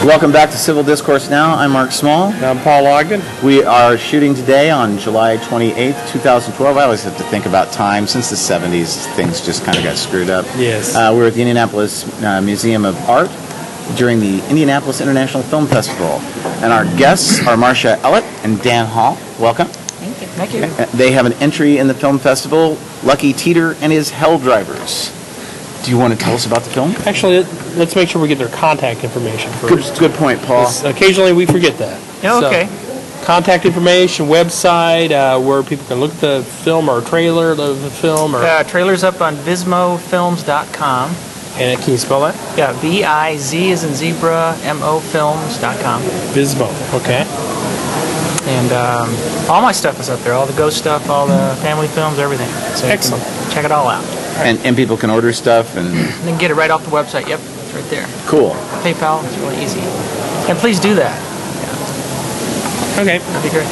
Welcome back to Civil Discourse Now. I'm Mark Small. And I'm Paul Ogden. We are shooting today on July 28th, 2012. I always have to think about time. Since the 70s, things just kind of got screwed up. Yes. We're at the Indianapolis Museum of Art during the Indianapolis International Film Festival. And our guests are Marcia Ellett and Dan Hall. Welcome. Thank you. Thank you. They have an entry in the film festival, Lucky Teter and His Hell Drivers. Do you want to tell us about the film? Actually, let's make sure we get their contact information first. Good point, Paul. Occasionally we forget that. Yeah, okay. So, contact information, website, where people can look at the film or trailer of the film. Or trailer's up on vismofilms.com. And can you spell that? Yeah, V-I-Z as in zebra, M-O films.com. Vismo, okay. And all my stuff is up there, all the ghost stuff, all the family films, everything. So excellent. Check it all out. And people can order stuff and then get it right off the website. Yep, it's right there. Cool. PayPal, it's really easy. And please do that. Yeah. Okay. That'd be great.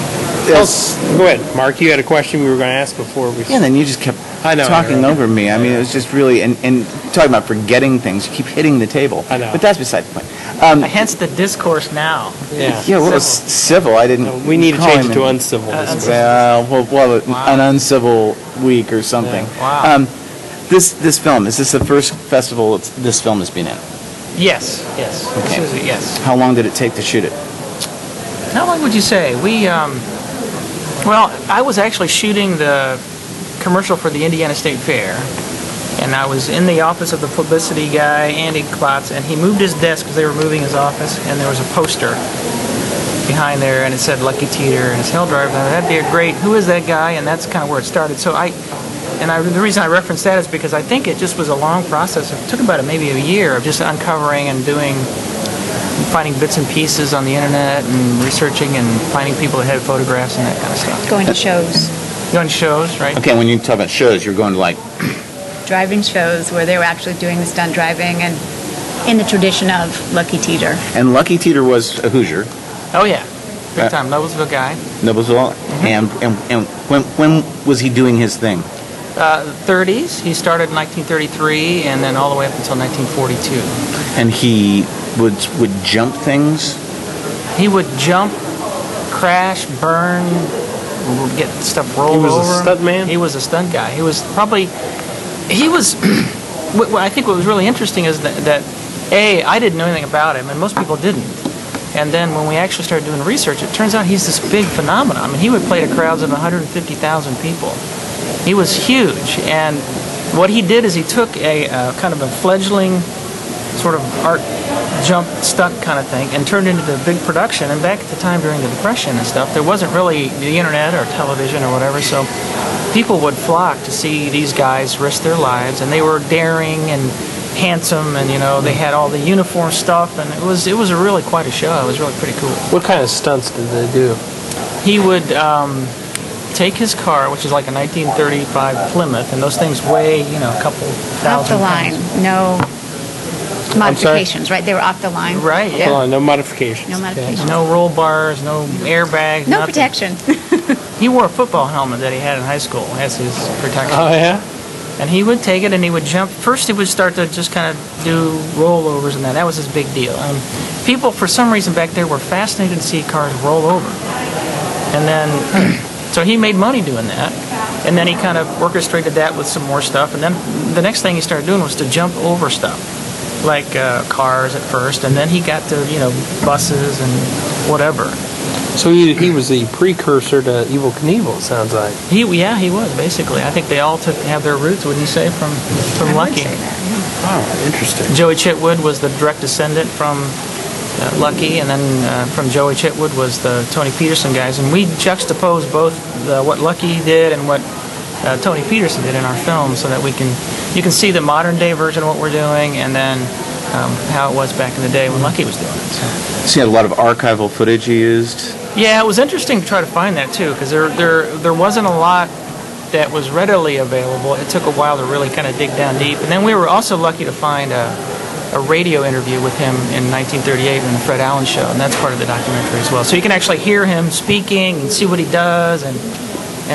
Yes. Go ahead, Mark. You had a question we were going to ask before we. Yeah, and then you just kept talking over me. I mean, it was just really and talking about forgetting things. You keep hitting the table. I know. But that's beside the point. Hence the discourse now. Yeah. Yeah. Well, civil. I didn't. No, we need to change it to uncivil. An uncivil week or something. Yeah. Wow. This film, is this the first festival this film has been in? Yes. Yes. Okay. Yes. How long did it take to shoot it? How long would you say? Well, I was actually shooting the commercial for the Indiana State Fair, and I was in the office of the publicity guy, Andy Klotz, and he moved his desk because they were moving his office, and there was a poster behind there, and it said Lucky Teter and His Hell Driver. That'd be a great, who is that guy? And that's kind of where it started. So the reason I referenced that is because I think it just was a long process. It took about maybe a year of just uncovering and finding bits and pieces on the internet and researching and finding people that had photographs and that kind of stuff. Going to shows. Going to shows, right? Okay, when you talk about shows, you're going to like driving shows where they were actually doing the stunt driving and in the tradition of Lucky Teter. And Lucky Teter was a Hoosier. Oh yeah, big time Noblesville guy. Noblesville, and when was he doing his thing? 30s. He started in 1933, and then all the way up until 1942. And he would jump things. He would jump, crash, burn, get stuff rolled over. He was a stunt man? He was a stunt guy. He was probably, I think what was really interesting is that I didn't know anything about him, and most people didn't. And then when we actually started doing research, it turns out he's this big phenomenon. I mean, he would play to crowds of 150,000 people. He was huge, and what he did is he took a kind of a fledgling sort of art jump stunt kind of thing and turned it into a big production. And back at the time during the Depression and stuff, there wasn't really the internet or television or whatever, so people would flock to see these guys risk their lives, and they were daring and handsome, and they had all the uniform stuff, and it was really quite a show. It was really pretty cool. What kind of stunts did they do? He would take his car, which is like a 1935 Plymouth, and those things weigh, a couple thousand Off the line, pounds. No modifications, right? They were off the line. Right, yeah. Well, no modifications. No modifications. No roll bars, no airbags, no nothing. Protection. He wore a football helmet that he had in high school as his protection. Oh, yeah? And he would take it and he would jump. First he would start to just kind of do rollovers and that. That was his big deal. People, for some reason back there, were fascinated to see cars roll over. And then, so he made money doing that. And then he kind of orchestrated that with some more stuff. And then the next thing he started doing was to jump over stuff. Like cars at first, and then he got to buses and whatever. So he was the precursor to Evel Knievel, it sounds like. He was basically. I think they all have their roots. Wouldn't you say from Lucky? I would say that, yeah. Oh, interesting. Joey Chitwood was the direct descendant from Lucky, and then from Joey Chitwood was the Tony Peterson guys, and we juxtaposed both what Lucky did and what Tony Peterson did in our film, so that you can see the modern day version of what we're doing, and then how it was back in the day when Lucky was doing it. So you had a lot of archival footage you used? Yeah, it was interesting to try to find that too, because there wasn't a lot that was readily available. It took a while to really kind of dig down deep, and then we were also lucky to find a radio interview with him in 1938 in the Fred Allen Show, and that's part of the documentary as well. So you can actually hear him speaking and see what he does, and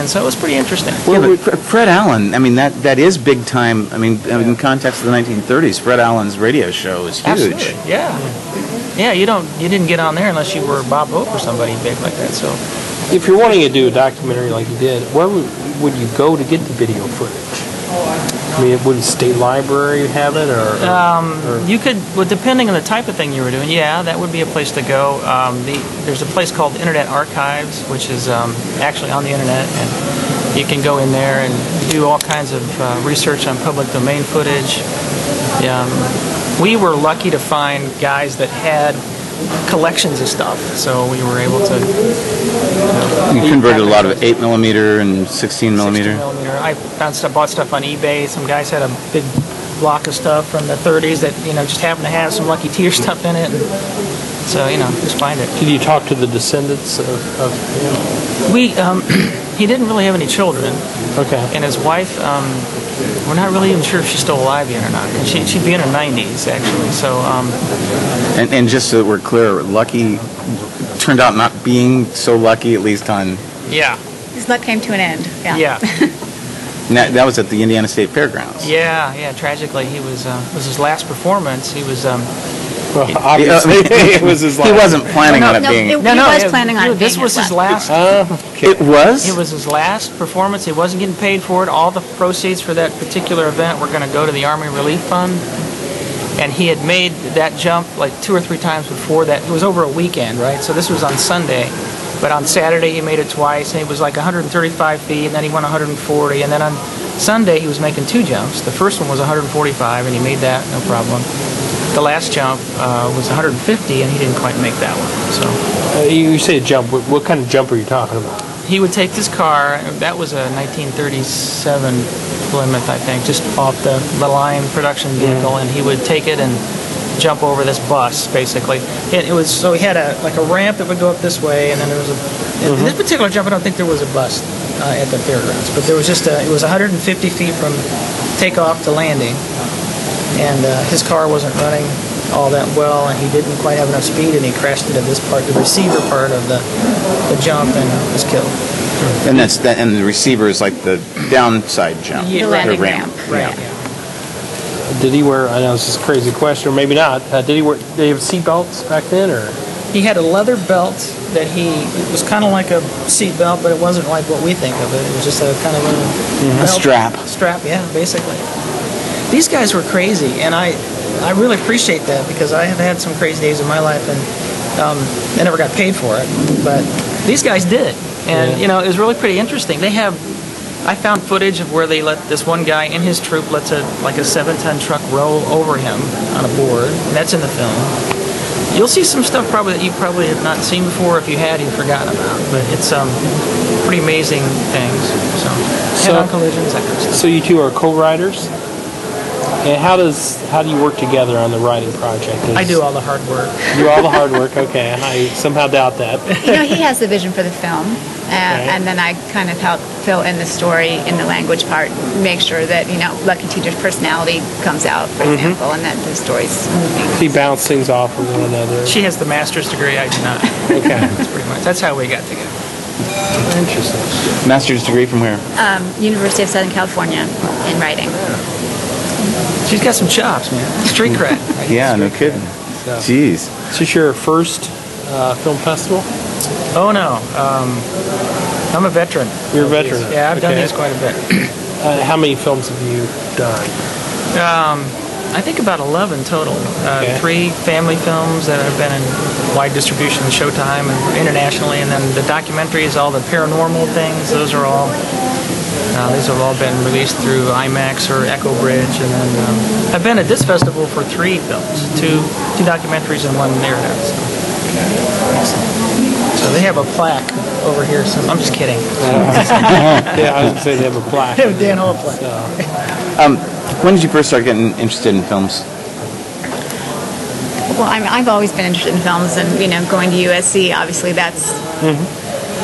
so it was pretty interesting. Well, Fred Allen, I mean, that is big time. I mean, in context of the 1930s, Fred Allen's radio show is huge. Absolutely, yeah. Yeah, you didn't get on there unless you were Bob Hope or somebody big like that. So, if you're wanting to do a documentary like you did, where would you go to get the video footage? I mean, would the state library have it, or you could, well, depending on the type of thing you were doing. Yeah, that would be a place to go. There's a place called Internet Archives, which is actually on the internet, and you can go in there and do all kinds of research on public domain footage. We were lucky to find guys that had collections of stuff, so we were able to. You converted a lot of 8mm and 16mm. I bought stuff on eBay. Some guys had a big block of stuff from the 30s that just happened to have some Lucky Teter stuff in it. And so just find it. Did you talk to the descendants of him? He didn't really have any children. Okay. And his wife, we're not really even sure if she's still alive yet or not. And she'd be in her 90s actually. So. And just so we're clear, Lucky turned out not being so lucky, at least on. Yeah. His luck came to an end. Yeah. That was at the Indiana State Fairgrounds. Yeah. Tragically, it was his last performance. He was. Well, obviously, it was his last. He wasn't planning on it being. He was planning on it. This was his last. Okay. It was. It was his last performance. He wasn't getting paid for it. All the proceeds for that particular event were going to go to the Army Relief Fund. And he had made that jump like 2 or 3 times before that. It was over a weekend, right? So this was on Sunday. But on Saturday he made it twice, and it was like 135 feet, and then he went 140. And then on Sunday he was making 2 jumps. The first one was 145, and he made that, no problem. The last jump was 150, and he didn't quite make that one. So you say a jump. What kind of jump are you talking about? He would take this car. That was a 1937 Plymouth, I think, just off the line production vehicle, and he would take it and jump over this bus, basically. It was so he had a ramp that would go up this way, and then there was in this particular jump, I don't think there was a bus at the fairgrounds, but there was just it was 150 feet from takeoff to landing, and his car wasn't running all that well, and he didn't quite have enough speed, and he crashed into this part, the receiver part of the jump, and was killed. And and the receiver is like the downside jump. The landing ramp. Right. Yeah. Did he wear? I know this is a crazy question, or maybe not. Did he have seat belts back then, or? He had a leather belt that it was kind of like a seat belt, but it wasn't like what we think of it. It was just a kind of a strap. Strap, yeah, basically. These guys were crazy, and I really appreciate that, because I have had some crazy days in my life, and I never got paid for it, but these guys did, and it was really pretty interesting. I found footage of where they let this one guy in his troupe let a 7-ton truck roll over him on a board, and that's in the film. You'll see some stuff that you probably have not seen before. If you had, you've forgotten about, but it's pretty amazing things. So head-on collisions, that kind of stuff. So you two are co-writers? And how do you work together on the writing project? I do all the hard work. You do all the hard work? Okay. I somehow doubt that. He has the vision for the film, and then I kind of help fill in the story in the language part, make sure that, Lucky Teter's personality comes out, for example, and that the story's moving. He bounce things off of one another. She has the master's degree, I do not. Okay. That's how we got together. Interesting. Master's degree from where? University of Southern California in writing. She's got some chops, man. Street cred. Yeah, no kidding. So, Jeez. Is this your first film festival? Oh, no. I'm a veteran. You're a veteran. Yeah, I've done these quite a bit. How many films have you done? I think about 11 total. 3 family films that have been in wide distribution in Showtime and internationally, and then the documentaries, all the paranormal things, those have all been released through IMAX or Echo Bridge, and then I've been at this festival for 3 films, two documentaries and 1 narrative. So they have a plaque over here. So I'm just kidding. Yeah, I was going to say they have a plaque. They have a Dan Hall plaque. When did you first start getting interested in films? Well, I've always been interested in films, and going to USC, obviously that's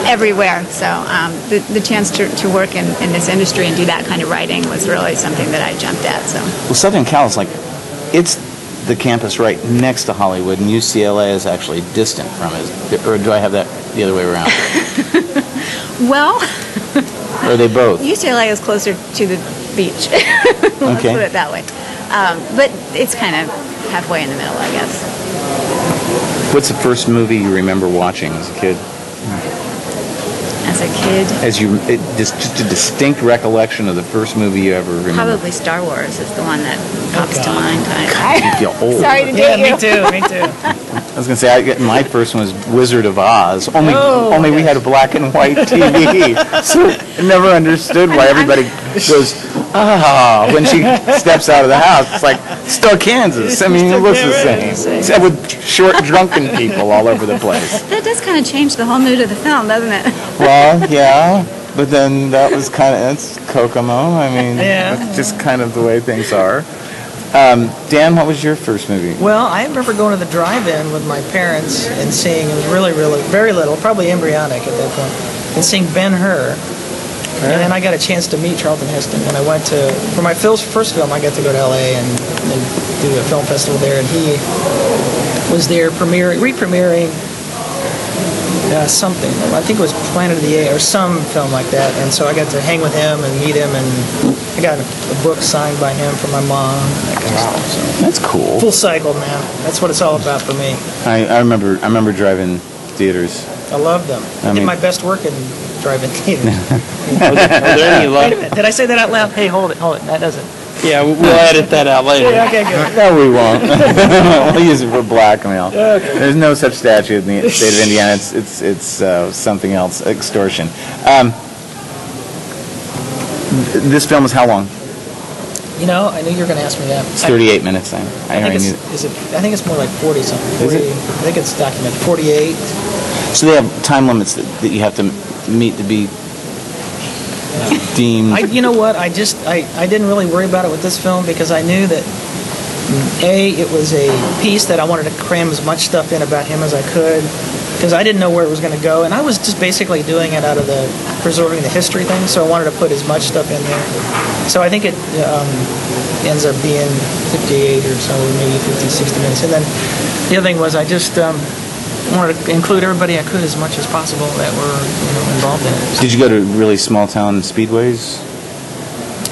everywhere. So the chance to work in this industry and do that kind of writing was really something that I jumped at. So. Well, Southern Cal is it's the campus right next to Hollywood, and UCLA is actually distant from it. Or do I have that the other way around? Well, or are they both? UCLA is closer to the beach. Let's put it that way. But it's kind of halfway in the middle, I guess. What's the first movie you remember watching as a kid? As a kid, Just a distinct recollection of the first movie you ever remember. probably Star Wars is the one that pops to God. mind. You feel old. Sorry to Yeah, date you. me too. Me too. I was going to say, my first one was Wizard of Oz. Only we yes. had a black and white TV. So I never understood why everybody goes, when she steps out of the house. It's like, still Kansas. I mean, it looks the same. Except with short, drunken people all over the place. That does kind of change the whole mood of the film, doesn't it? Well, yeah. But then that was it's Kokomo. I mean, Yeah. that's just kind of the way things are. Dan, what was your first movie? Well, I remember going to the drive-in with my parents and seeing, it was really, really, very little, probably embryonic at that point, and seeing Ben-Hur. And then I got a chance to meet Charlton Heston when I went to, for my first film, I got to go to LA and do a film festival there, and he was there re-premiering something. I think it was Planet of the Apes or some film like that, and so I got to hang with him and meet him, and I got a book signed by him for my mom, that kind of stuff. So. That's cool. Full cycle, man. That's what it's all about for me. I remember driving theaters. I love them. I did mean- my best work in drive-in theaters. Are there any Wait a minute. Did I say that out loud? Hey, hold it. That doesn't. Yeah, we'll edit that out later. Yeah, okay, good. No, we won't. We'll use it for blackmail. Okay. There's no such statute in the state of Indiana. It's something else, extortion. This film is how long? You know, I knew you were going to ask me that. It's 38 minutes. I think it's more like 40 something. Is it? I think it's documented 48. So they have time limits that you have to meet to be deemed. You know what? I didn't really worry about it with this film because I knew that it was a piece that I wanted to cram as much stuff in about him as I could because I didn't know where it was going to go, and I was just basically doing it out of the preserving the history thing. So I wanted to put as much stuff in there. So I think it ends up being 58 or so, maybe 50, 60 minutes. And then the other thing was I just wanted to include everybody I could as much as possible that were involved in it. Did you go to really small town speedways?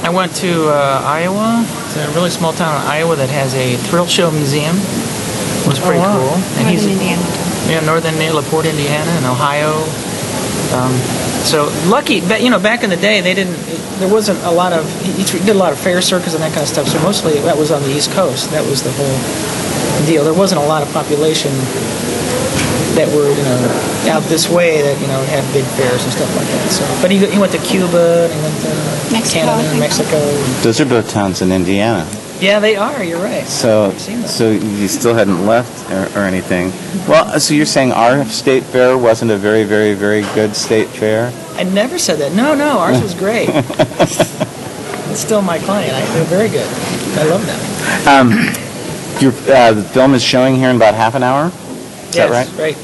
I went to Iowa. It's a really small town in Iowa that has a thrill show museum. It was pretty cool. And Northern Indiana. Yeah, northern LaPorte, Indiana, and Ohio. So lucky, back in the day, there wasn't a lot of, he did a lot of fair circus and that kind of stuff, so mostly that was on the East Coast. That was the whole deal. There wasn't a lot of population that were, out this way that, had big fairs and stuff like that. So, but he went to Cuba, and he went to Mexico, Canada and Mexico. Those are both towns in Indiana. Yeah, they are, you're right. So I've seen that. so you still hadn't left or anything. Well, so you're saying our state fair wasn't a very, very, very good state fair? I never said that. No, ours was great. It's still my client. They're very good. I love them. The film is showing here in about half an hour. Is that right? Right.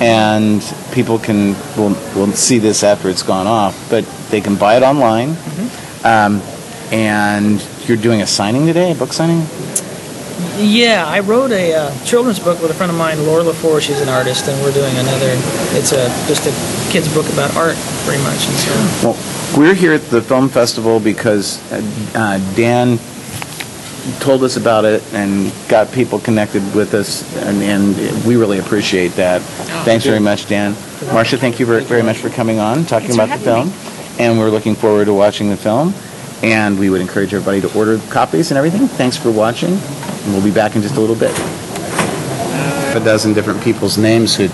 And people will see this after it's gone off, but they can buy it online. And you're doing a signing today, a book signing? Yeah, I wrote a children's book with a friend of mine, Laura LaFour. She's an artist, and we're doing another. It's just a kid's book about art, pretty much. And so. Well, we're here at the film festival because Dan told us about it and got people connected with us, and we really appreciate that. Thanks very much, Dan. Marcia, thank you very much for coming on, talking about the film. And we're looking forward to watching the film. And we would encourage everybody to order copies and everything. Thanks for watching. And we'll be back in just a little bit. A dozen different people's names who